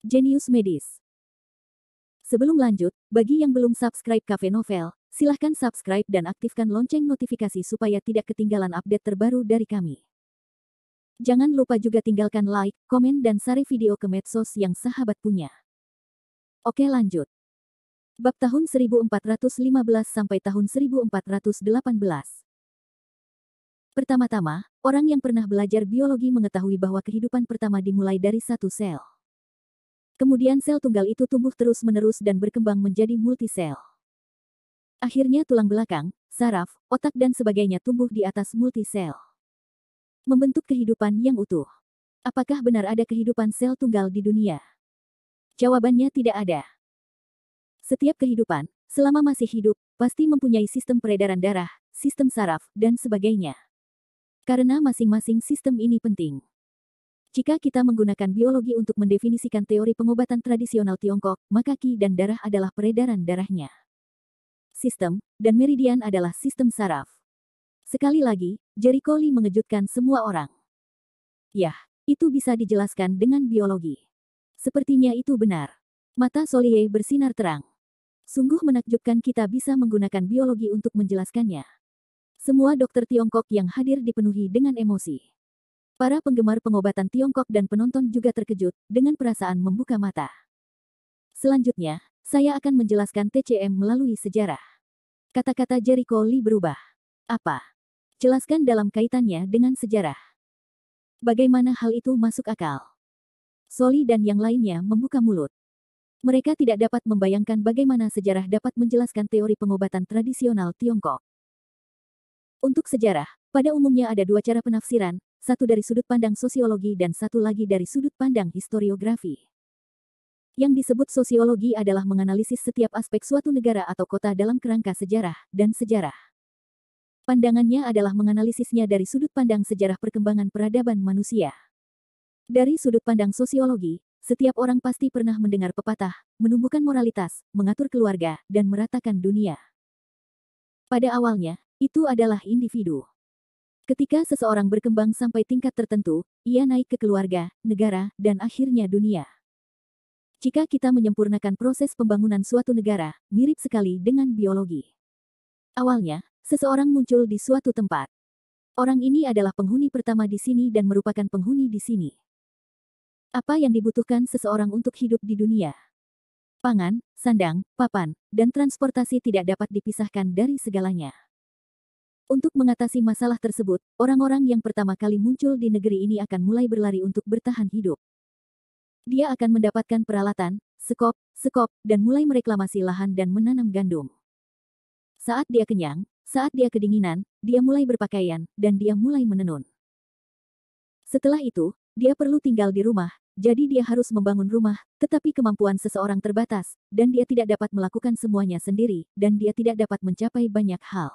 Jenius Medis. Sebelum lanjut, bagi yang belum subscribe Cafe Novel, silahkan subscribe dan aktifkan lonceng notifikasi supaya tidak ketinggalan update terbaru dari kami. Jangan lupa juga tinggalkan like, komen dan share video ke medsos yang sahabat punya. Oke lanjut. Bab tahun 1415 sampai tahun 1418. Pertama-tama, orang yang pernah belajar biologi mengetahui bahwa kehidupan pertama dimulai dari satu sel. Kemudian sel tunggal itu tumbuh terus-menerus dan berkembang menjadi multisel. Akhirnya tulang belakang, saraf, otak dan sebagainya tumbuh di atas multisel, membentuk kehidupan yang utuh. Apakah benar ada kehidupan sel tunggal di dunia? Jawabannya tidak ada. Setiap kehidupan, selama masih hidup, pasti mempunyai sistem peredaran darah, sistem saraf, dan sebagainya. Karena masing-masing sistem ini penting. Jika kita menggunakan biologi untuk mendefinisikan teori pengobatan tradisional Tiongkok, maka Qi dan darah adalah peredaran darahnya. Sistem, dan meridian adalah sistem saraf. Sekali lagi, Jericho Lee mengejutkan semua orang. Yah, itu bisa dijelaskan dengan biologi. Sepertinya itu benar. Mata Solihe bersinar terang. Sungguh menakjubkan kita bisa menggunakan biologi untuk menjelaskannya. Semua dokter Tiongkok yang hadir dipenuhi dengan emosi. Para penggemar pengobatan Tiongkok dan penonton juga terkejut, dengan perasaan membuka mata. Selanjutnya, saya akan menjelaskan TCM melalui sejarah. Kata-kata Jericho Lee berubah. Apa? Jelaskan dalam kaitannya dengan sejarah. Bagaimana hal itu masuk akal? Soli dan yang lainnya membuka mulut. Mereka tidak dapat membayangkan bagaimana sejarah dapat menjelaskan teori pengobatan tradisional Tiongkok. Untuk sejarah, pada umumnya ada dua cara penafsiran, satu dari sudut pandang sosiologi dan satu lagi dari sudut pandang historiografi. Yang disebut sosiologi adalah menganalisis setiap aspek suatu negara atau kota dalam kerangka sejarah dan sejarah. Pandangannya adalah menganalisisnya dari sudut pandang sejarah perkembangan peradaban manusia. Dari sudut pandang sosiologi, setiap orang pasti pernah mendengar pepatah, menumbuhkan moralitas, mengatur keluarga, dan meratakan dunia. Pada awalnya, itu adalah individu. Ketika seseorang berkembang sampai tingkat tertentu, ia naik ke keluarga, negara, dan akhirnya dunia. Jika kita menyempurnakan proses pembangunan suatu negara, mirip sekali dengan biologi. Awalnya, seseorang muncul di suatu tempat. Orang ini adalah penghuni pertama di sini dan merupakan penghuni di sini. Apa yang dibutuhkan seseorang untuk hidup di dunia? Pangan, sandang, papan, dan transportasi tidak dapat dipisahkan dari segalanya. Untuk mengatasi masalah tersebut, orang-orang yang pertama kali muncul di negeri ini akan mulai berlari untuk bertahan hidup. Dia akan mendapatkan peralatan, sekop, dan mulai mereklamasi lahan dan menanam gandum. Saat dia kenyang, saat dia kedinginan, dia mulai berpakaian, dan dia mulai menenun. Setelah itu, dia perlu tinggal di rumah, jadi dia harus membangun rumah, tetapi kemampuan seseorang terbatas, dan dia tidak dapat melakukan semuanya sendiri, dan dia tidak dapat mencapai banyak hal.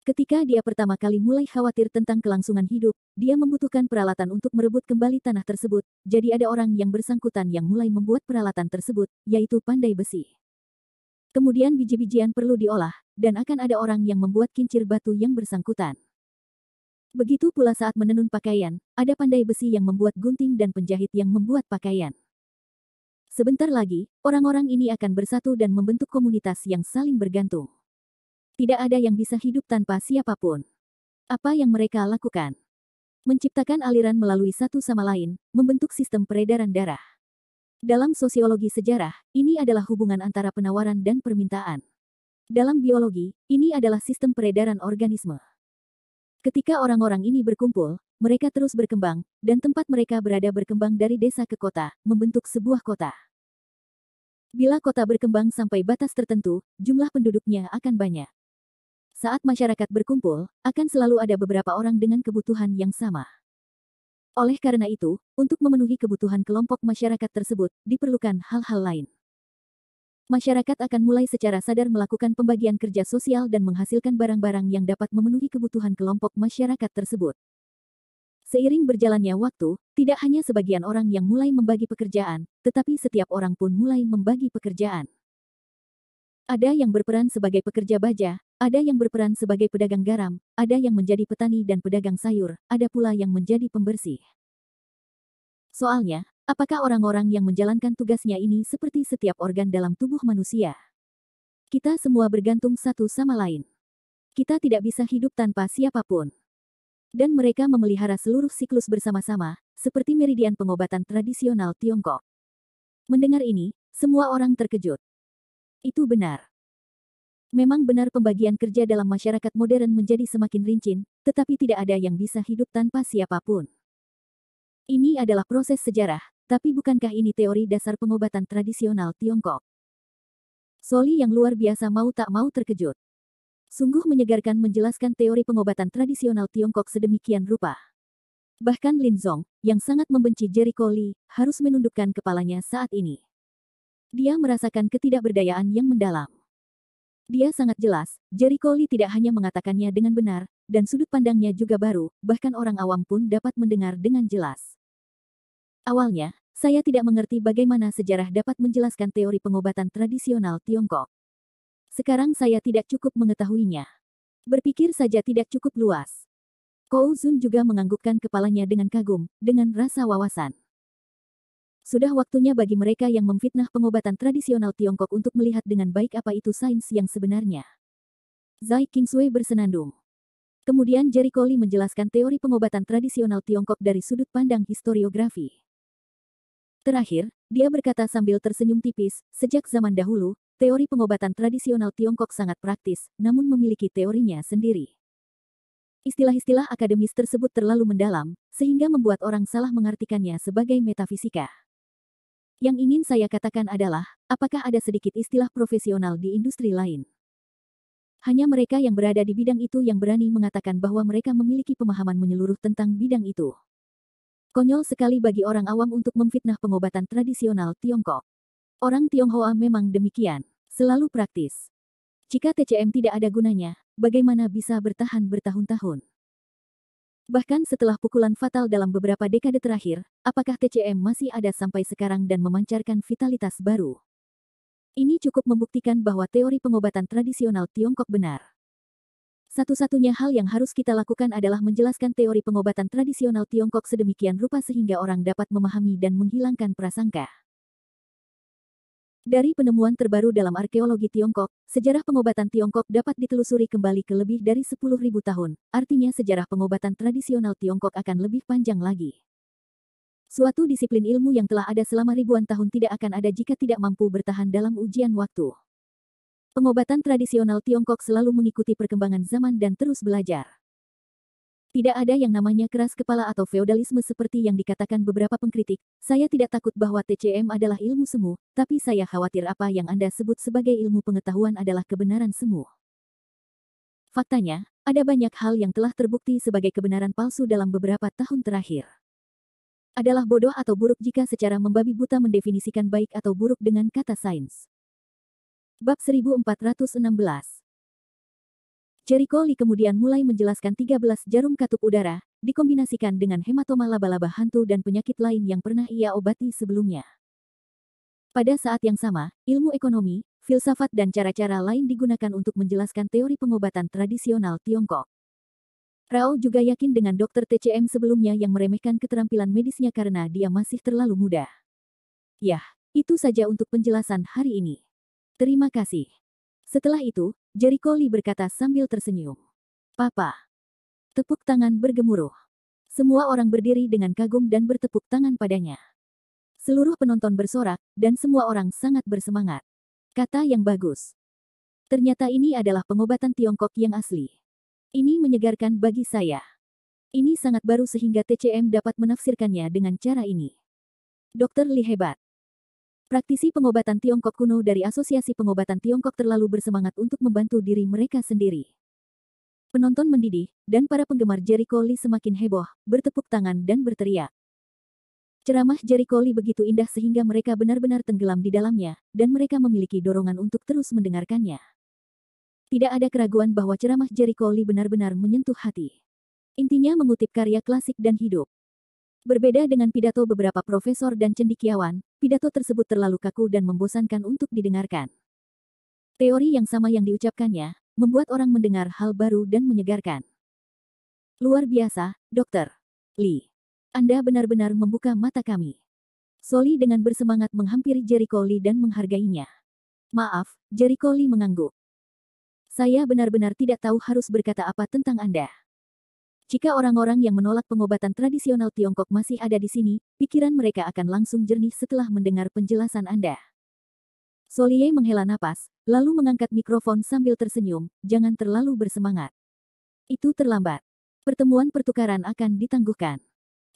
Ketika dia pertama kali mulai khawatir tentang kelangsungan hidup, dia membutuhkan peralatan untuk merebut kembali tanah tersebut, jadi ada orang yang bersangkutan yang mulai membuat peralatan tersebut, yaitu pandai besi. Kemudian biji-bijian perlu diolah, dan akan ada orang yang membuat kincir batu yang bersangkutan. Begitu pula saat menenun pakaian, ada pandai besi yang membuat gunting dan penjahit yang membuat pakaian. Sebentar lagi, orang-orang ini akan bersatu dan membentuk komunitas yang saling bergantung. Tidak ada yang bisa hidup tanpa siapapun. Apa yang mereka lakukan? Menciptakan aliran melalui satu sama lain, membentuk sistem peredaran darah. Dalam sosiologi sejarah, ini adalah hubungan antara penawaran dan permintaan. Dalam biologi, ini adalah sistem peredaran organisme. Ketika orang-orang ini berkumpul, mereka terus berkembang, dan tempat mereka berada berkembang dari desa ke kota, membentuk sebuah kota. Bila kota berkembang sampai batas tertentu, jumlah penduduknya akan banyak. Saat masyarakat berkumpul, akan selalu ada beberapa orang dengan kebutuhan yang sama. Oleh karena itu, untuk memenuhi kebutuhan kelompok masyarakat tersebut, diperlukan hal-hal lain. Masyarakat akan mulai secara sadar melakukan pembagian kerja sosial dan menghasilkan barang-barang yang dapat memenuhi kebutuhan kelompok masyarakat tersebut. Seiring berjalannya waktu, tidak hanya sebagian orang yang mulai membagi pekerjaan, tetapi setiap orang pun mulai membagi pekerjaan. Ada yang berperan sebagai pekerja baja, ada yang berperan sebagai pedagang garam, ada yang menjadi petani dan pedagang sayur, ada pula yang menjadi pembersih. Soalnya, Apakah orang-orang yang menjalankan tugasnya ini seperti setiap organ dalam tubuh manusia? Kita semua bergantung satu sama lain. Kita tidak bisa hidup tanpa siapapun. Dan mereka memelihara seluruh siklus bersama-sama, seperti meridian pengobatan tradisional Tiongkok. Mendengar ini, semua orang terkejut. Itu benar. Memang benar pembagian kerja dalam masyarakat modern menjadi semakin rincin, tetapi tidak ada yang bisa hidup tanpa siapapun. Ini adalah proses sejarah, tapi bukankah ini teori dasar pengobatan tradisional Tiongkok? Soli yang luar biasa mau tak mau terkejut. Sungguh menyegarkan menjelaskan teori pengobatan tradisional Tiongkok sedemikian rupa. Bahkan Lin Zong, yang sangat membenci Jericho Lee, harus menundukkan kepalanya saat ini. Dia merasakan ketidakberdayaan yang mendalam. Dia sangat jelas, Jericho Lee tidak hanya mengatakannya dengan benar, dan sudut pandangnya juga baru, bahkan orang awam pun dapat mendengar dengan jelas. Awalnya, saya tidak mengerti bagaimana sejarah dapat menjelaskan teori pengobatan tradisional Tiongkok. Sekarang saya tidak cukup mengetahuinya. Berpikir saja tidak cukup luas. Kou Zun juga menganggukkan kepalanya dengan kagum, dengan rasa wawasan. Sudah waktunya bagi mereka yang memfitnah pengobatan tradisional Tiongkok untuk melihat dengan baik apa itu sains yang sebenarnya. Zai Qingsui bersenandung. Kemudian Jericho Lee menjelaskan teori pengobatan tradisional Tiongkok dari sudut pandang historiografi. Terakhir, dia berkata sambil tersenyum tipis, sejak zaman dahulu, teori pengobatan tradisional Tiongkok sangat praktis, namun memiliki teorinya sendiri. Istilah-istilah akademis tersebut terlalu mendalam, sehingga membuat orang salah mengartikannya sebagai metafisika. Yang ingin saya katakan adalah, apakah ada sedikit istilah profesional di industri lain? Hanya mereka yang berada di bidang itu yang berani mengatakan bahwa mereka memiliki pemahaman menyeluruh tentang bidang itu. Konyol sekali bagi orang awam untuk memfitnah pengobatan tradisional Tiongkok. Orang Tionghoa memang demikian, selalu praktis. Jika TCM tidak ada gunanya, bagaimana bisa bertahan bertahun-tahun? Bahkan setelah pukulan fatal dalam beberapa dekade terakhir, apakah TCM masih ada sampai sekarang dan memancarkan vitalitas baru? Ini cukup membuktikan bahwa teori pengobatan tradisional Tiongkok benar. Satu-satunya hal yang harus kita lakukan adalah menjelaskan teori pengobatan tradisional Tiongkok sedemikian rupa sehingga orang dapat memahami dan menghilangkan prasangka. Dari penemuan terbaru dalam arkeologi Tiongkok, sejarah pengobatan Tiongkok dapat ditelusuri kembali ke lebih dari 10.000 tahun, artinya sejarah pengobatan tradisional Tiongkok akan lebih panjang lagi. Suatu disiplin ilmu yang telah ada selama ribuan tahun tidak akan ada jika tidak mampu bertahan dalam ujian waktu. Pengobatan tradisional Tiongkok selalu mengikuti perkembangan zaman dan terus belajar. Tidak ada yang namanya keras kepala atau feodalisme seperti yang dikatakan beberapa pengkritik. Saya tidak takut bahwa TCM adalah ilmu semu, tapi saya khawatir apa yang Anda sebut sebagai ilmu pengetahuan adalah kebenaran semu. Faktanya, ada banyak hal yang telah terbukti sebagai kebenaran palsu dalam beberapa tahun terakhir. Adalah bodoh atau buruk jika secara membabi buta mendefinisikan baik atau buruk dengan kata sains. Bab 1416. Jericho Lee kemudian mulai menjelaskan 13 jarum katup udara, dikombinasikan dengan hematoma laba-laba hantu dan penyakit lain yang pernah ia obati sebelumnya. Pada saat yang sama, ilmu ekonomi, filsafat dan cara-cara lain digunakan untuk menjelaskan teori pengobatan tradisional Tiongkok. Rao juga yakin dengan Dr. TCM sebelumnya yang meremehkan keterampilan medisnya karena dia masih terlalu muda. Yah, itu saja untuk penjelasan hari ini. Terima kasih. Setelah itu, Jericho Lee berkata sambil tersenyum. Papa. Tepuk tangan bergemuruh. Semua orang berdiri dengan kagum dan bertepuk tangan padanya. Seluruh penonton bersorak, dan semua orang sangat bersemangat. Kata yang bagus. Ternyata ini adalah pengobatan Tiongkok yang asli. Ini menyegarkan bagi saya. Ini sangat baru sehingga TCM dapat menafsirkannya dengan cara ini. Dr. Lee hebat. Praktisi pengobatan Tiongkok kuno dari Asosiasi Pengobatan Tiongkok terlalu bersemangat untuk membantu diri mereka sendiri. Penonton mendidih, dan para penggemar Jericho Lee semakin heboh, bertepuk tangan dan berteriak. Ceramah Jericho Lee begitu indah sehingga mereka benar-benar tenggelam di dalamnya, dan mereka memiliki dorongan untuk terus mendengarkannya. Tidak ada keraguan bahwa ceramah Jericho Lee benar-benar menyentuh hati. Intinya mengutip karya klasik dan hidup. Berbeda dengan pidato beberapa profesor dan cendekiawan, pidato tersebut terlalu kaku dan membosankan untuk didengarkan. Teori yang sama yang diucapkannya, membuat orang mendengar hal baru dan menyegarkan. Luar biasa, Dr. Lee. Anda benar-benar membuka mata kami. Soli dengan bersemangat menghampiri Jericho Lee dan menghargainya. Maaf, Jericho Lee mengangguk. Saya benar-benar tidak tahu harus berkata apa tentang Anda. Jika orang-orang yang menolak pengobatan tradisional Tiongkok masih ada di sini, pikiran mereka akan langsung jernih setelah mendengar penjelasan Anda. Solie menghela napas, lalu mengangkat mikrofon sambil tersenyum, jangan terlalu bersemangat. Itu terlambat. Pertemuan pertukaran akan ditangguhkan.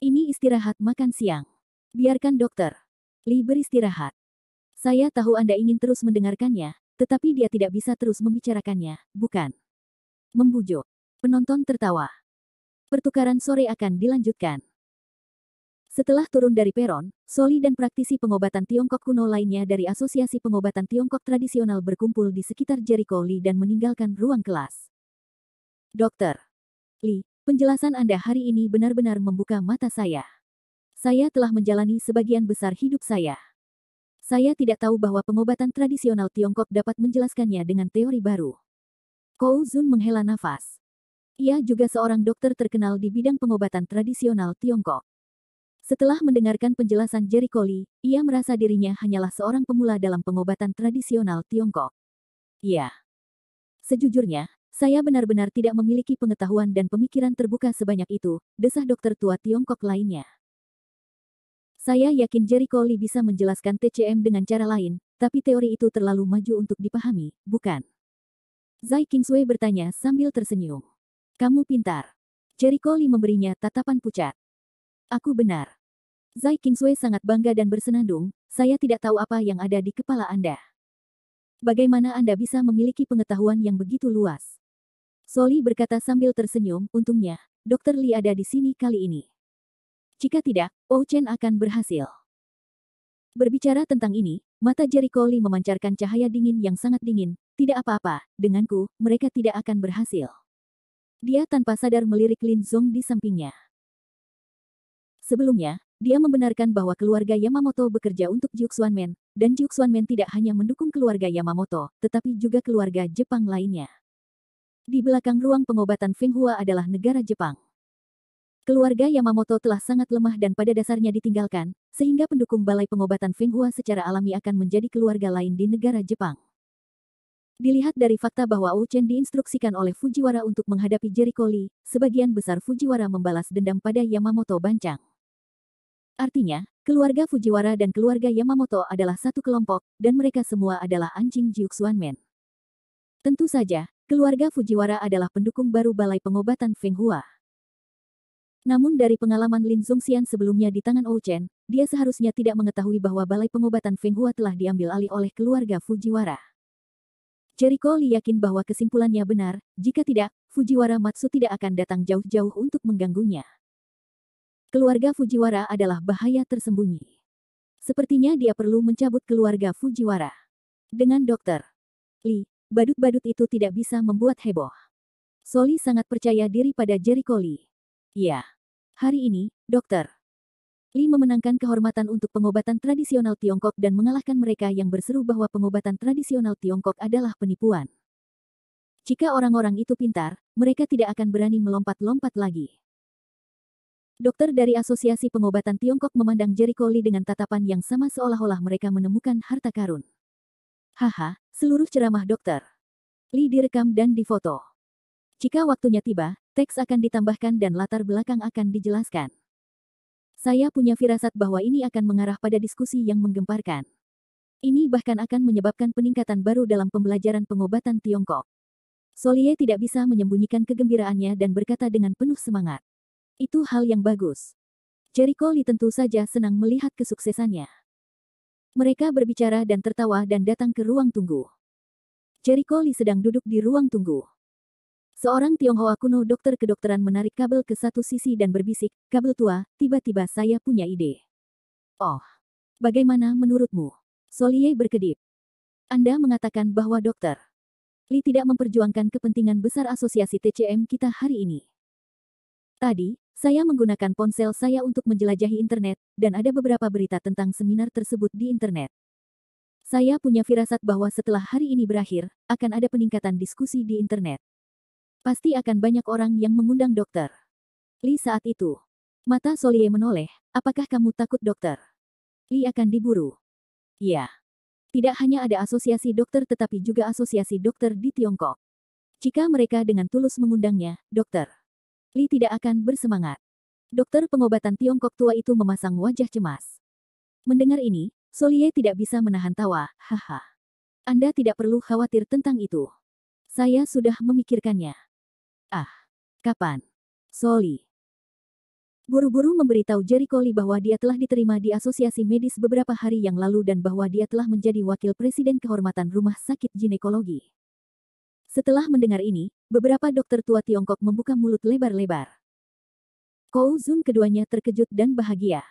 Ini istirahat makan siang. Biarkan dokter Lee beristirahat. Saya tahu Anda ingin terus mendengarkannya, tetapi dia tidak bisa terus membicarakannya, bukan? Membujuk. Penonton tertawa. Pertukaran sore akan dilanjutkan. Setelah turun dari peron, Soli dan praktisi pengobatan Tiongkok kuno lainnya dari Asosiasi Pengobatan Tiongkok Tradisional berkumpul di sekitar Jericho Lee dan meninggalkan ruang kelas. Dokter Lee, penjelasan Anda hari ini benar-benar membuka mata saya. Saya telah menjalani sebagian besar hidup saya. Saya tidak tahu bahwa pengobatan tradisional Tiongkok dapat menjelaskannya dengan teori baru. Kou Zun menghela nafas. Ia juga seorang dokter terkenal di bidang pengobatan tradisional Tiongkok. Setelah mendengarkan penjelasan Jericho Lee, ia merasa dirinya hanyalah seorang pemula dalam pengobatan tradisional Tiongkok. Iya. Sejujurnya, saya benar-benar tidak memiliki pengetahuan dan pemikiran terbuka sebanyak itu, desah dokter tua Tiongkok lainnya. Saya yakin Jericho Lee bisa menjelaskan TCM dengan cara lain, tapi teori itu terlalu maju untuk dipahami, bukan? Zai Qingsui bertanya sambil tersenyum. Kamu pintar. Jericho Lee memberinya tatapan pucat. Aku benar. Zai Qingsui sangat bangga dan bersenandung, saya tidak tahu apa yang ada di kepala Anda. Bagaimana Anda bisa memiliki pengetahuan yang begitu luas? Soli berkata sambil tersenyum, untungnya, Dr. Lee ada di sini kali ini. Jika tidak, Ou Chen akan berhasil. Berbicara tentang ini, mata Jericho Lee memancarkan cahaya dingin yang sangat dingin, tidak apa-apa, denganku, mereka tidak akan berhasil. Dia tanpa sadar melirik Lin Zong di sampingnya. Sebelumnya, dia membenarkan bahwa keluarga Yamamoto bekerja untuk Jiuxuanmen, dan Jiuxuanmen tidak hanya mendukung keluarga Yamamoto, tetapi juga keluarga Jepang lainnya. Di belakang ruang pengobatan Feng Hua adalah negara Jepang. Keluarga Yamamoto telah sangat lemah dan pada dasarnya ditinggalkan, sehingga pendukung balai pengobatan Feng Hua secara alami akan menjadi keluarga lain di negara Jepang. Dilihat dari fakta bahwa Ou Chen diinstruksikan oleh Fujiwara untuk menghadapi Jericho Lee, sebagian besar Fujiwara membalas dendam pada Yamamoto Bancang. Artinya, keluarga Fujiwara dan keluarga Yamamoto adalah satu kelompok, dan mereka semua adalah anjing Jiuxuanmen. Tentu saja, keluarga Fujiwara adalah pendukung baru balai pengobatan Feng Hua. Namun dari pengalaman Lin Zongxian sebelumnya di tangan Ou Chen, dia seharusnya tidak mengetahui bahwa balai pengobatan Feng Hua telah diambil alih oleh keluarga Fujiwara. Jericho Lee yakin bahwa kesimpulannya benar, jika tidak, Fujiwara Matsu tidak akan datang jauh-jauh untuk mengganggunya. Keluarga Fujiwara adalah bahaya tersembunyi. Sepertinya dia perlu mencabut keluarga Fujiwara. Dengan Dr. Lee, badut-badut itu tidak bisa membuat heboh. Soli sangat percaya diri pada Jericho Lee. Ya. Hari ini, Dr. Lee memenangkan kehormatan untuk pengobatan tradisional Tiongkok dan mengalahkan mereka yang berseru bahwa pengobatan tradisional Tiongkok adalah penipuan. Jika orang-orang itu pintar, mereka tidak akan berani melompat-lompat lagi. Dokter dari Asosiasi Pengobatan Tiongkok memandang Jericho Lee dengan tatapan yang sama seolah-olah mereka menemukan harta karun. Haha, seluruh ceramah Dr. Lee direkam dan difoto. Jika waktunya tiba, teks akan ditambahkan dan latar belakang akan dijelaskan. Saya punya firasat bahwa ini akan mengarah pada diskusi yang menggemparkan. Ini bahkan akan menyebabkan peningkatan baru dalam pembelajaran pengobatan Tiongkok. Solie tidak bisa menyembunyikan kegembiraannya dan berkata dengan penuh semangat. Itu hal yang bagus. Jericho Lee tentu saja senang melihat kesuksesannya. Mereka berbicara dan tertawa dan datang ke ruang tunggu. Jericho Lee sedang duduk di ruang tunggu. Seorang Tionghoa kuno dokter kedokteran menarik kabel ke satu sisi dan berbisik, kabel tua, tiba-tiba saya punya ide. Oh, bagaimana menurutmu? Solie berkedip. Anda mengatakan bahwa Dr. Lee tidak memperjuangkan kepentingan besar asosiasi TCM kita hari ini. Tadi, saya menggunakan ponsel saya untuk menjelajahi internet, dan ada beberapa berita tentang seminar tersebut di internet. Saya punya firasat bahwa setelah hari ini berakhir, akan ada peningkatan diskusi di internet. Pasti akan banyak orang yang mengundang Dr. Lee saat itu. Mata Solie menoleh, apakah kamu takut dokter? Li akan diburu. Ya. Tidak hanya ada asosiasi dokter tetapi juga asosiasi dokter di Tiongkok. Jika mereka dengan tulus mengundangnya, Dokter Li tidak akan bersemangat. Dokter pengobatan Tiongkok tua itu memasang wajah cemas. Mendengar ini, Solie tidak bisa menahan tawa, haha. Anda tidak perlu khawatir tentang itu. Saya sudah memikirkannya. Ah, kapan? Soli buru-buru memberitahu Jericho Lee bahwa dia telah diterima di asosiasi medis beberapa hari yang lalu dan bahwa dia telah menjadi wakil presiden kehormatan rumah sakit ginekologi. Setelah mendengar ini, beberapa dokter tua Tiongkok membuka mulut lebar-lebar. Kou Zun keduanya terkejut dan bahagia.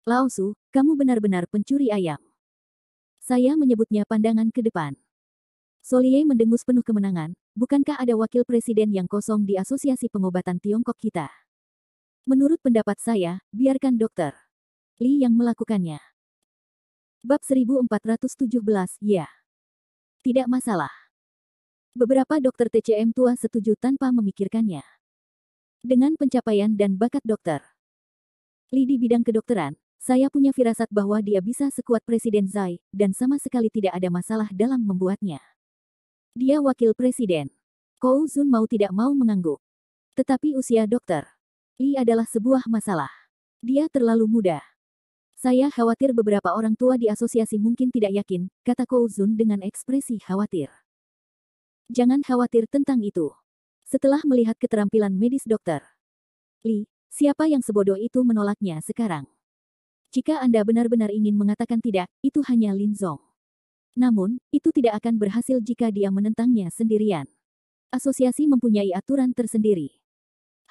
Lao Su, kamu benar-benar pencuri ayam. Saya menyebutnya pandangan ke depan. Solie mendengus penuh kemenangan, bukankah ada wakil presiden yang kosong di asosiasi pengobatan Tiongkok kita? Menurut pendapat saya, biarkan Dokter Li yang melakukannya. Bab 1417, ya. Tidak masalah. Beberapa dokter TCM tua setuju tanpa memikirkannya. Dengan pencapaian dan bakat Dokter Li di bidang kedokteran, saya punya firasat bahwa dia bisa sekuat Presiden Zhai, dan sama sekali tidak ada masalah dalam membuatnya. Dia wakil presiden. Kou Zun mau tidak mau mengangguk. Tetapi usia Dokter Li adalah sebuah masalah. Dia terlalu muda. Saya khawatir beberapa orang tua di asosiasi mungkin tidak yakin, kata Kou Zun dengan ekspresi khawatir. Jangan khawatir tentang itu. Setelah melihat keterampilan medis Dokter Li, siapa yang sebodoh itu menolaknya sekarang? Jika Anda benar-benar ingin mengatakan tidak, itu hanya Lin Zong. Namun, itu tidak akan berhasil jika dia menentangnya sendirian. Asosiasi mempunyai aturan tersendiri.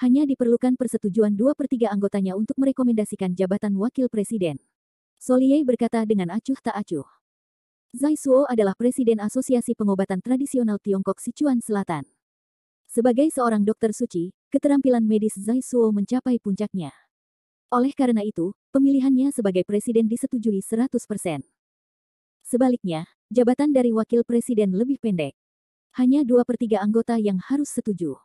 Hanya diperlukan persetujuan 2/3 anggotanya untuk merekomendasikan jabatan wakil presiden. Solie berkata dengan acuh tak acuh. Zhai Suo adalah presiden Asosiasi Pengobatan Tradisional Tiongkok Sichuan Selatan. Sebagai seorang dokter suci, keterampilan medis Zhai Suo mencapai puncaknya. Oleh karena itu, pemilihannya sebagai presiden disetujui 100%. Sebaliknya, jabatan dari wakil presiden lebih pendek. Hanya 2/3 anggota yang harus setuju.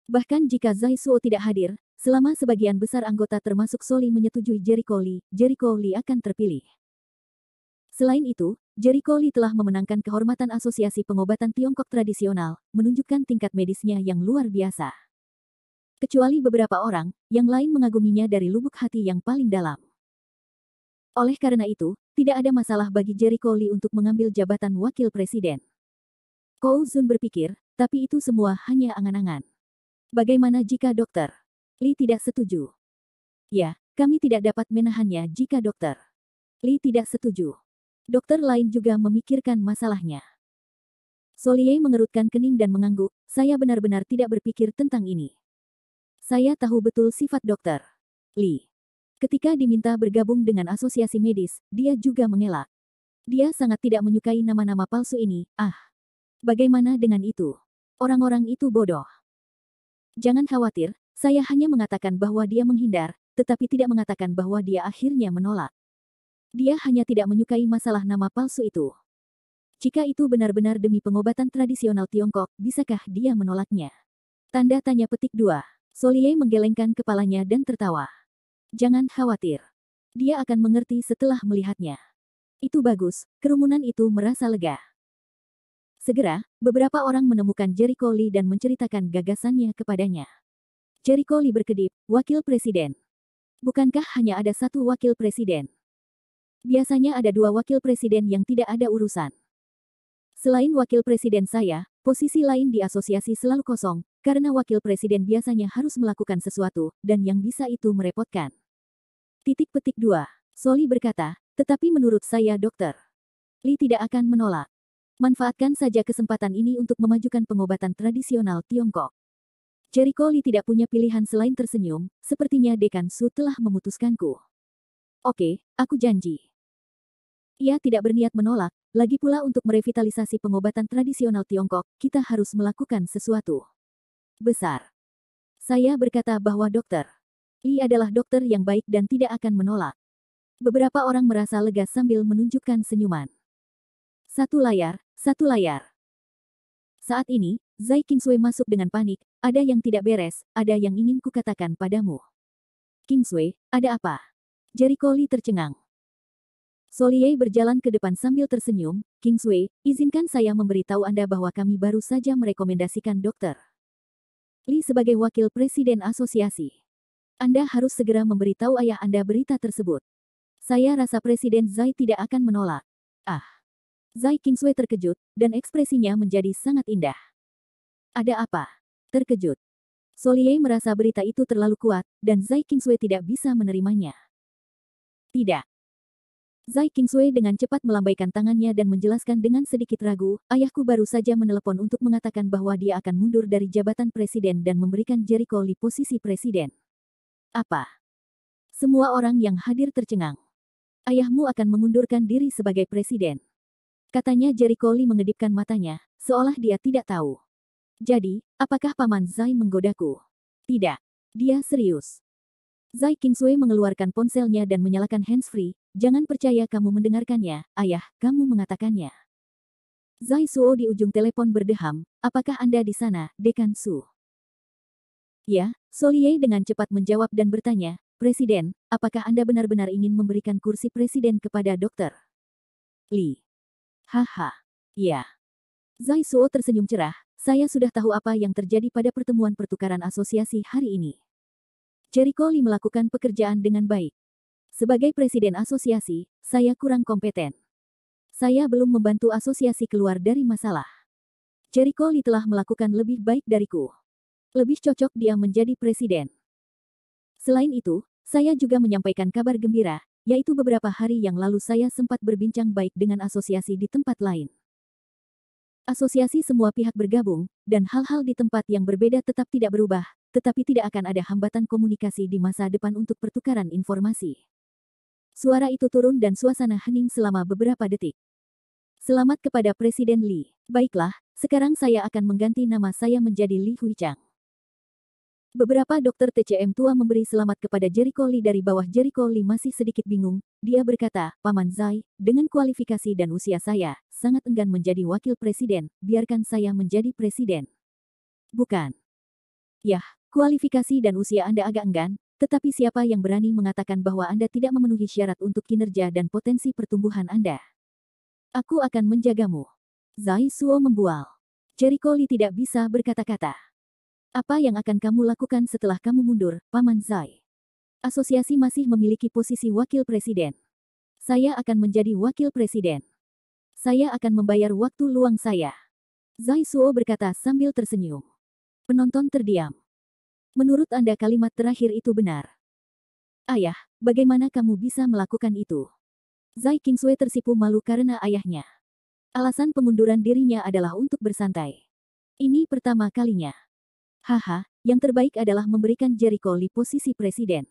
Bahkan jika Zhai Suo tidak hadir, selama sebagian besar anggota termasuk Soli menyetujui Jericho Lee akan terpilih. Selain itu, Jericho Lee telah memenangkan kehormatan Asosiasi Pengobatan Tiongkok Tradisional, menunjukkan tingkat medisnya yang luar biasa. Kecuali beberapa orang, yang lain mengaguminya dari lubuk hati yang paling dalam. Oleh karena itu, tidak ada masalah bagi Jericho Lee untuk mengambil jabatan wakil presiden. Kou Zun berpikir, tapi itu semua hanya angan-angan. Bagaimana jika Dokter Li tidak setuju? Ya, kami tidak dapat menahannya jika Dokter Li tidak setuju. Dokter lain juga memikirkan masalahnya. Solie mengerutkan kening dan mengangguk, saya benar-benar tidak berpikir tentang ini. Saya tahu betul sifat Dokter Li. Ketika diminta bergabung dengan asosiasi medis, dia juga mengelak. Dia sangat tidak menyukai nama-nama palsu ini, Bagaimana dengan itu? Orang-orang itu bodoh. Jangan khawatir, saya hanya mengatakan bahwa dia menghindar, tetapi tidak mengatakan bahwa dia akhirnya menolak. Dia hanya tidak menyukai masalah nama palsu itu. Jika itu benar-benar demi pengobatan tradisional Tiongkok, bisakah dia menolaknya? Tanda tanya petik 2. Solie menggelengkan kepalanya dan tertawa. Jangan khawatir. Dia akan mengerti setelah melihatnya. Itu bagus, kerumunan itu merasa lega. Segera, beberapa orang menemukan Jericho Lee dan menceritakan gagasannya kepadanya. Jericho Lee berkedip, wakil presiden. Bukankah hanya ada satu wakil presiden? Biasanya ada 2 wakil presiden yang tidak ada urusan. Selain wakil presiden saya, posisi lain di asosiasi selalu kosong, karena wakil presiden biasanya harus melakukan sesuatu, dan yang bisa itu merepotkan. Titik petik 2. Soli berkata, tetapi menurut saya Dokter Li tidak akan menolak. Manfaatkan saja kesempatan ini untuk memajukan pengobatan tradisional Tiongkok. Jericho Lee tidak punya pilihan selain tersenyum, sepertinya Dekan Su telah memutuskanku. Oke, aku janji. Ia tidak berniat menolak, lagi pula untuk merevitalisasi pengobatan tradisional Tiongkok, kita harus melakukan sesuatu besar. Saya berkata bahwa Dokter Lee adalah dokter yang baik dan tidak akan menolak. Beberapa orang merasa lega sambil menunjukkan senyuman. Satu layar. Saat ini, Zhai Qingsui masuk dengan panik, ada yang tidak beres, ada yang ingin kukatakan padamu. Qingsui, ada apa? Jericho Lee tercengang. Solier berjalan ke depan sambil tersenyum. Kingsway, izinkan saya memberitahu Anda bahwa kami baru saja merekomendasikan Dr. Lee sebagai wakil presiden asosiasi. Anda harus segera memberitahu ayah Anda berita tersebut. Saya rasa Presiden Zhai tidak akan menolak. Ah. Zhai Kingsway terkejut, dan ekspresinya menjadi sangat indah. Ada apa? Terkejut. Solier merasa berita itu terlalu kuat, dan Zhai Kingsway tidak bisa menerimanya. Tidak. Zhai Kingsway dengan cepat melambaikan tangannya dan menjelaskan dengan sedikit ragu, ayahku baru saja menelepon untuk mengatakan bahwa dia akan mundur dari jabatan presiden dan memberikan Jericho Lee posisi presiden. Apa? Semua orang yang hadir tercengang. Ayahmu akan mengundurkan diri sebagai presiden. Katanya Jericho Lee mengedipkan matanya, seolah dia tidak tahu. Jadi, apakah Paman Zhai menggodaku? Tidak. Dia serius. Zhai Kingsway mengeluarkan ponselnya dan menyalakan handsfree. Jangan percaya kamu mendengarkannya, ayah, kamu mengatakannya. Zhai Suo di ujung telepon berdeham, apakah Anda di sana, Dekan Su? Ya, Solier dengan cepat menjawab dan bertanya, Presiden, apakah Anda benar-benar ingin memberikan kursi presiden kepada Dr. Lee? Haha, ya. Zhai Suo tersenyum cerah, saya sudah tahu apa yang terjadi pada pertemuan pertukaran asosiasi hari ini. Jericho Lee melakukan pekerjaan dengan baik. Sebagai presiden asosiasi, saya kurang kompeten. Saya belum membantu asosiasi keluar dari masalah. Jericho Lee telah melakukan lebih baik dariku. Lebih cocok dia menjadi presiden. Selain itu, saya juga menyampaikan kabar gembira, yaitu beberapa hari yang lalu saya sempat berbincang baik dengan asosiasi di tempat lain. Asosiasi semua pihak bergabung, dan hal-hal di tempat yang berbeda tetap tidak berubah, tetapi tidak akan ada hambatan komunikasi di masa depan untuk pertukaran informasi. Suara itu turun dan suasana hening selama beberapa detik. Selamat kepada Presiden Lee. Baiklah, sekarang saya akan mengganti nama saya menjadi Li Huichang. Beberapa dokter TCM tua memberi selamat kepada Jericho Lee dari bawah. Jericho Lee masih sedikit bingung. Dia berkata, Paman Zhai, dengan kualifikasi dan usia saya, sangat enggan menjadi wakil presiden, biarkan saya menjadi presiden. Bukan. Yah, kualifikasi dan usia Anda agak enggan, tetapi siapa yang berani mengatakan bahwa Anda tidak memenuhi syarat untuk kinerja dan potensi pertumbuhan Anda? Aku akan menjagamu. Zhai Suo membual. Jericho Lee tidak bisa berkata-kata. Apa yang akan kamu lakukan setelah kamu mundur, Paman Zhai? Asosiasi masih memiliki posisi wakil presiden. Saya akan menjadi wakil presiden. Saya akan membayar waktu luang saya. Zhai Suo berkata sambil tersenyum. Penonton terdiam. Menurut Anda kalimat terakhir itu benar? Ayah, bagaimana kamu bisa melakukan itu? Zhai Kingsway tersipu malu karena ayahnya. Alasan pengunduran dirinya adalah untuk bersantai. Ini pertama kalinya. Haha, yang terbaik adalah memberikan Jericho Lee posisi presiden.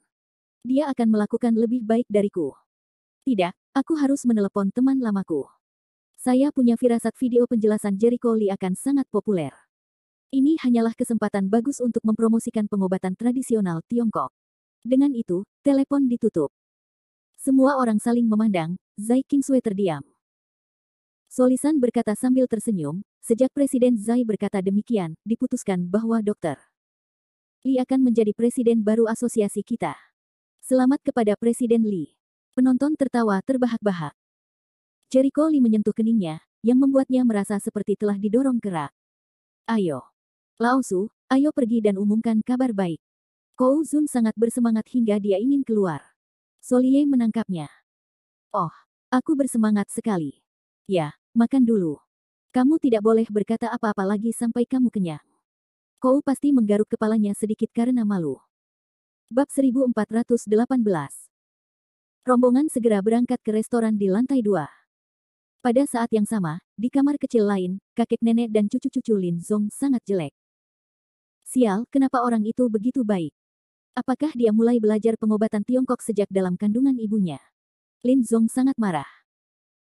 Dia akan melakukan lebih baik dariku. Tidak, aku harus menelepon teman lamaku. Saya punya firasat video penjelasan Jericho Lee akan sangat populer. Ini hanyalah kesempatan bagus untuk mempromosikan pengobatan tradisional Tiongkok. Dengan itu, telepon ditutup. Semua orang saling memandang, Zhai Kingsway terdiam. Solisan berkata sambil tersenyum, sejak Presiden Zhai berkata demikian, diputuskan bahwa Dr. Lee akan menjadi presiden baru asosiasi kita. Selamat kepada Presiden Lee. Penonton tertawa terbahak-bahak. Jericho Lee menyentuh keningnya, yang membuatnya merasa seperti telah didorong kerak. Ayo. Lao Su, ayo pergi dan umumkan kabar baik. Kou Zun sangat bersemangat hingga dia ingin keluar. Solier menangkapnya. Oh, aku bersemangat sekali. Ya, makan dulu. Kamu tidak boleh berkata apa-apa lagi sampai kamu kenyang. Kou pasti menggaruk kepalanya sedikit karena malu. Bab 1418. Rombongan segera berangkat ke restoran di lantai 2. Pada saat yang sama, di kamar kecil lain, kakek nenek dan cucu-cucu Lin Zong sangat jelek. Sial, kenapa orang itu begitu baik? Apakah dia mulai belajar pengobatan Tiongkok sejak dalam kandungan ibunya? Lin Zong sangat marah.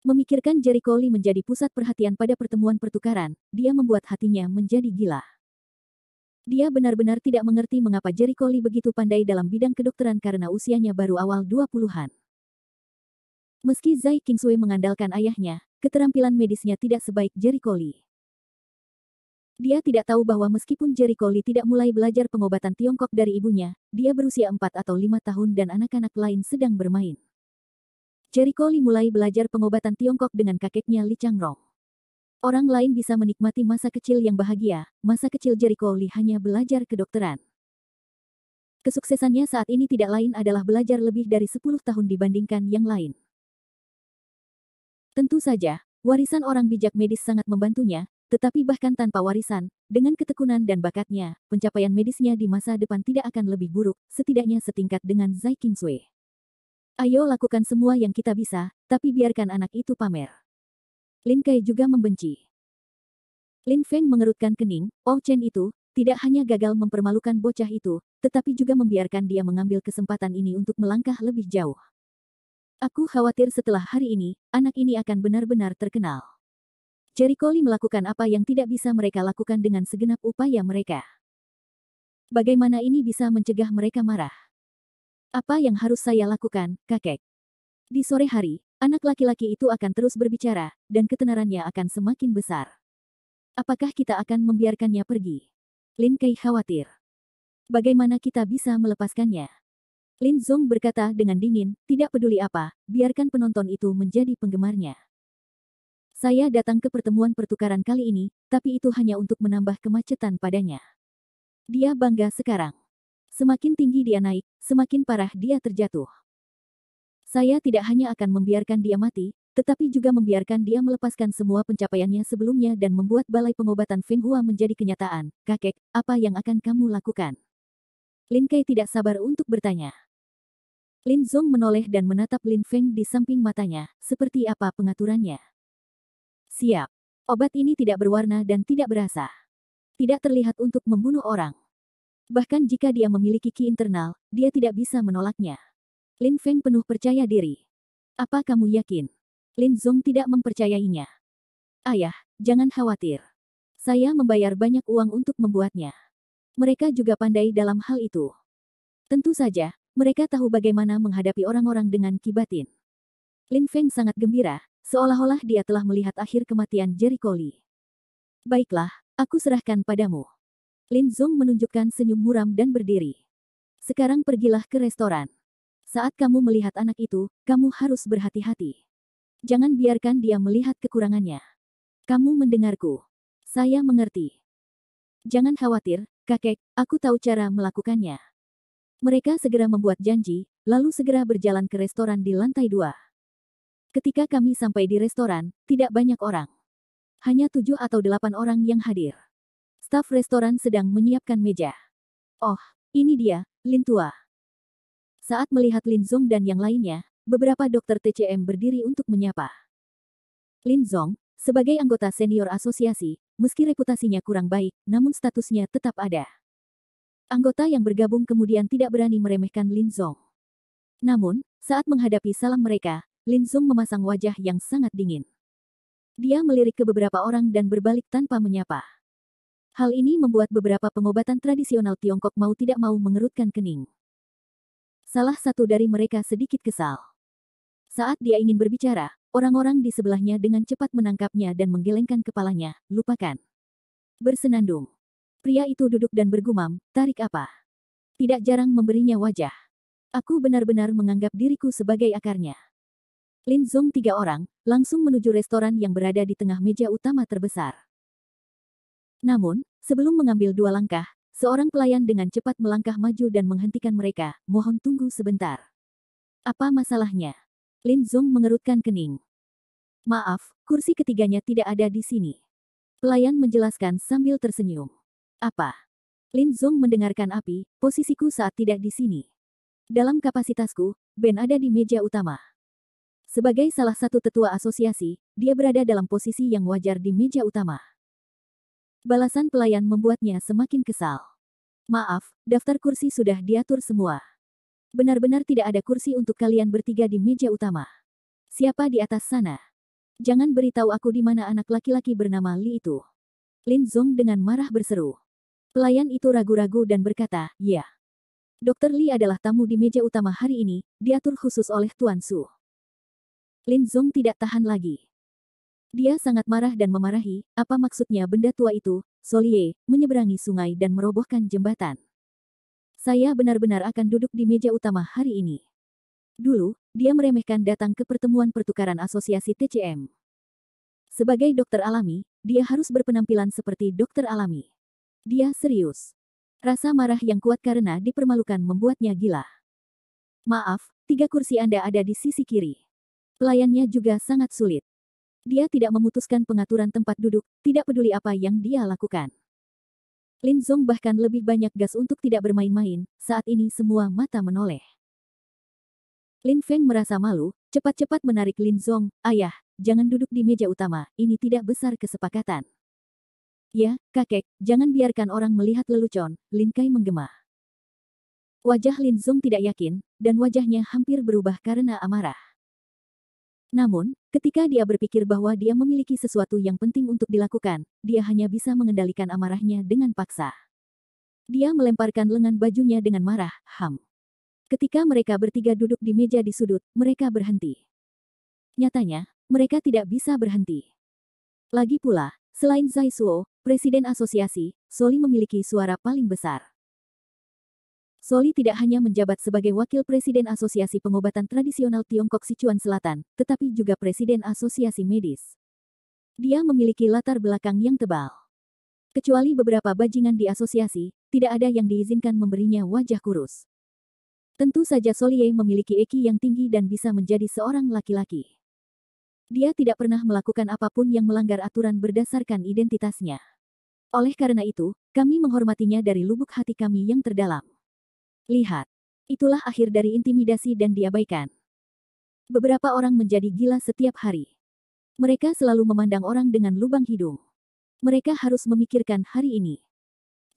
Memikirkan Jericho Lee menjadi pusat perhatian pada pertemuan pertukaran, dia membuat hatinya menjadi gila. Dia benar-benar tidak mengerti mengapa Jericho Lee begitu pandai dalam bidang kedokteran karena usianya baru awal 20-an. Meski Zhai Kingsway mengandalkan ayahnya, keterampilan medisnya tidak sebaik Jericho Lee. Dia tidak tahu bahwa meskipun Jericho Lee tidak mulai belajar pengobatan Tiongkok dari ibunya, dia berusia 4 atau 5 tahun dan anak-anak lain sedang bermain. Jericho Li mulai belajar pengobatan Tiongkok dengan kakeknya Li Changrong. Orang lain bisa menikmati masa kecil yang bahagia, masa kecil Jericho Li hanya belajar kedokteran. Kesuksesannya saat ini tidak lain adalah belajar lebih dari 10 tahun dibandingkan yang lain. Tentu saja, warisan orang bijak medis sangat membantunya, tetapi bahkan tanpa warisan, dengan ketekunan dan bakatnya, pencapaian medisnya di masa depan tidak akan lebih buruk, setidaknya setingkat dengan Zhai Qingsui. Ayo lakukan semua yang kita bisa, tapi biarkan anak itu pamer. Lin Kai juga membenci. Lin Feng mengerutkan kening, Oh Chen itu, tidak hanya gagal mempermalukan bocah itu, tetapi juga membiarkan dia mengambil kesempatan ini untuk melangkah lebih jauh. Aku khawatir setelah hari ini, anak ini akan benar-benar terkenal. Jericho Li melakukan apa yang tidak bisa mereka lakukan dengan segenap upaya mereka. Bagaimana ini bisa mencegah mereka marah? Apa yang harus saya lakukan, kakek? Di sore hari, anak laki-laki itu akan terus berbicara, dan ketenarannya akan semakin besar. Apakah kita akan membiarkannya pergi? Lin Kai khawatir. Bagaimana kita bisa melepaskannya? Lin Zong berkata dengan dingin, tidak peduli apa, biarkan penonton itu menjadi penggemarnya. Saya datang ke pertemuan pertukaran kali ini, tapi itu hanya untuk menambah kemacetan padanya. Dia bangga sekarang. Semakin tinggi dia naik, semakin parah dia terjatuh. Saya tidak hanya akan membiarkan dia mati, tetapi juga membiarkan dia melepaskan semua pencapaiannya sebelumnya dan membuat balai pengobatan Feng Hua menjadi kenyataan. Kakek, apa yang akan kamu lakukan? Lin Kai tidak sabar untuk bertanya. Lin Zong menoleh dan menatap Lin Feng di samping matanya, seperti apa pengaturannya. Siap. Obat ini tidak berwarna dan tidak berasa. Tidak terlihat untuk membunuh orang. Bahkan jika dia memiliki ki internal, dia tidak bisa menolaknya. Lin Feng penuh percaya diri. Apa kamu yakin? Lin Zong tidak mempercayainya. Ayah, jangan khawatir. Saya membayar banyak uang untuk membuatnya. Mereka juga pandai dalam hal itu. Tentu saja, mereka tahu bagaimana menghadapi orang-orang dengan ki batin. Lin Feng sangat gembira, seolah-olah dia telah melihat akhir kematian Jericho Li. Baiklah, aku serahkan padamu. Lin Zong menunjukkan senyum muram dan berdiri. Sekarang pergilah ke restoran. Saat kamu melihat anak itu, kamu harus berhati-hati. Jangan biarkan dia melihat kekurangannya. Kamu mendengarku. Saya mengerti. Jangan khawatir, kakek, aku tahu cara melakukannya. Mereka segera membuat janji, lalu segera berjalan ke restoran di lantai 2. Ketika kami sampai di restoran, tidak banyak orang. Hanya 7 atau 8 orang yang hadir. Staf restoran sedang menyiapkan meja. Oh, ini dia, Lin Tua. Saat melihat Lin Zong dan yang lainnya, beberapa dokter TCM berdiri untuk menyapa. Lin Zong, sebagai anggota senior asosiasi, meski reputasinya kurang baik, namun statusnya tetap ada. Anggota yang bergabung kemudian tidak berani meremehkan Lin Zong. Namun, saat menghadapi salam mereka, Lin Zong memasang wajah yang sangat dingin. Dia melirik ke beberapa orang dan berbalik tanpa menyapa. Hal ini membuat beberapa pengobatan tradisional Tiongkok mau tidak mau mengerutkan kening. Salah satu dari mereka sedikit kesal. Saat dia ingin berbicara, orang-orang di sebelahnya dengan cepat menangkapnya dan menggelengkan kepalanya, lupakan. Bersenandung. Pria itu duduk dan bergumam, tarik apa? Tidak jarang memberinya wajah. Aku benar-benar menganggap diriku sebagai akarnya. Lin Zong 3 orang, langsung menuju restoran yang berada di tengah meja utama terbesar. Namun, sebelum mengambil 2 langkah, seorang pelayan dengan cepat melangkah maju dan menghentikan mereka, mohon tunggu sebentar. Apa masalahnya? Lin Zong mengerutkan kening. Maaf, kursi ketiganya tidak ada di sini. Pelayan menjelaskan sambil tersenyum. Apa? Lin Zong mendengarkan api, posisiku saat tidak di sini. Dalam kapasitasku, Ben ada di meja utama. Sebagai salah satu tetua asosiasi, dia berada dalam posisi yang wajar di meja utama. Balasan pelayan membuatnya semakin kesal. Maaf, daftar kursi sudah diatur semua. Benar-benar tidak ada kursi untuk kalian bertiga di meja utama. Siapa di atas sana? Jangan beritahu aku di mana anak laki-laki bernama Li itu. Lin Zong dengan marah berseru. Pelayan itu ragu-ragu dan berkata, ya. Dr. Li adalah tamu di meja utama hari ini, diatur khusus oleh Tuan Su. Lin Zong tidak tahan lagi. Dia sangat marah dan memarahi, apa maksudnya benda tua itu, Solie, menyeberangi sungai dan merobohkan jembatan. Saya benar-benar akan duduk di meja utama hari ini. Dulu, dia meremehkan datang ke pertemuan pertukaran asosiasi TCM. Sebagai dokter alami, dia harus berpenampilan seperti dokter alami. Dia serius. Rasa marah yang kuat karena dipermalukan membuatnya gila. Maaf, 3 kursi Anda ada di sisi kiri. Pelayannya juga sangat sulit. Dia tidak memutuskan pengaturan tempat duduk, tidak peduli apa yang dia lakukan. Lin Zong bahkan lebih banyak gas untuk tidak bermain-main, saat ini semua mata menoleh. Lin Feng merasa malu, cepat-cepat menarik Lin Zong, "Ayah, jangan duduk di meja utama, ini tidak besar kesepakatan." "Ya, kakek, jangan biarkan orang melihat lelucon," Lin Kai menggema. Wajah Lin Zong tidak yakin, dan wajahnya hampir berubah karena amarah. Namun, ketika dia berpikir bahwa dia memiliki sesuatu yang penting untuk dilakukan, dia hanya bisa mengendalikan amarahnya dengan paksa. Dia melemparkan lengan bajunya dengan marah, "Ham." Ketika mereka bertiga duduk di meja di sudut, mereka berhenti. Nyatanya, mereka tidak bisa berhenti. Lagi pula, selain Zai Suo, presiden asosiasi, Soli memiliki suara paling besar. Soli tidak hanya menjabat sebagai wakil presiden Asosiasi Pengobatan Tradisional Tiongkok Sichuan Selatan, tetapi juga presiden Asosiasi Medis. Dia memiliki latar belakang yang tebal. Kecuali beberapa bajingan di asosiasi, tidak ada yang diizinkan memberinya wajah kurus. Tentu saja Solie memiliki EQ yang tinggi dan bisa menjadi seorang laki-laki. Dia tidak pernah melakukan apapun yang melanggar aturan berdasarkan identitasnya. Oleh karena itu, kami menghormatinya dari lubuk hati kami yang terdalam. Lihat, itulah akhir dari intimidasi dan diabaikan. Beberapa orang menjadi gila setiap hari. Mereka selalu memandang orang dengan lubang hidung. Mereka harus memikirkan hari ini.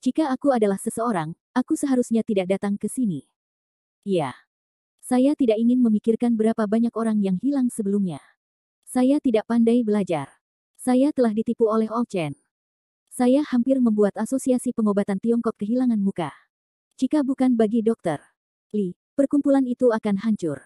Jika aku adalah seseorang, aku seharusnya tidak datang ke sini. Ya. Saya tidak ingin memikirkan berapa banyak orang yang hilang sebelumnya. Saya tidak pandai belajar. Saya telah ditipu oleh Ol Chen. Saya hampir membuat asosiasi pengobatan Tiongkok kehilangan muka. Jika bukan bagi Dr. Li, perkumpulan itu akan hancur.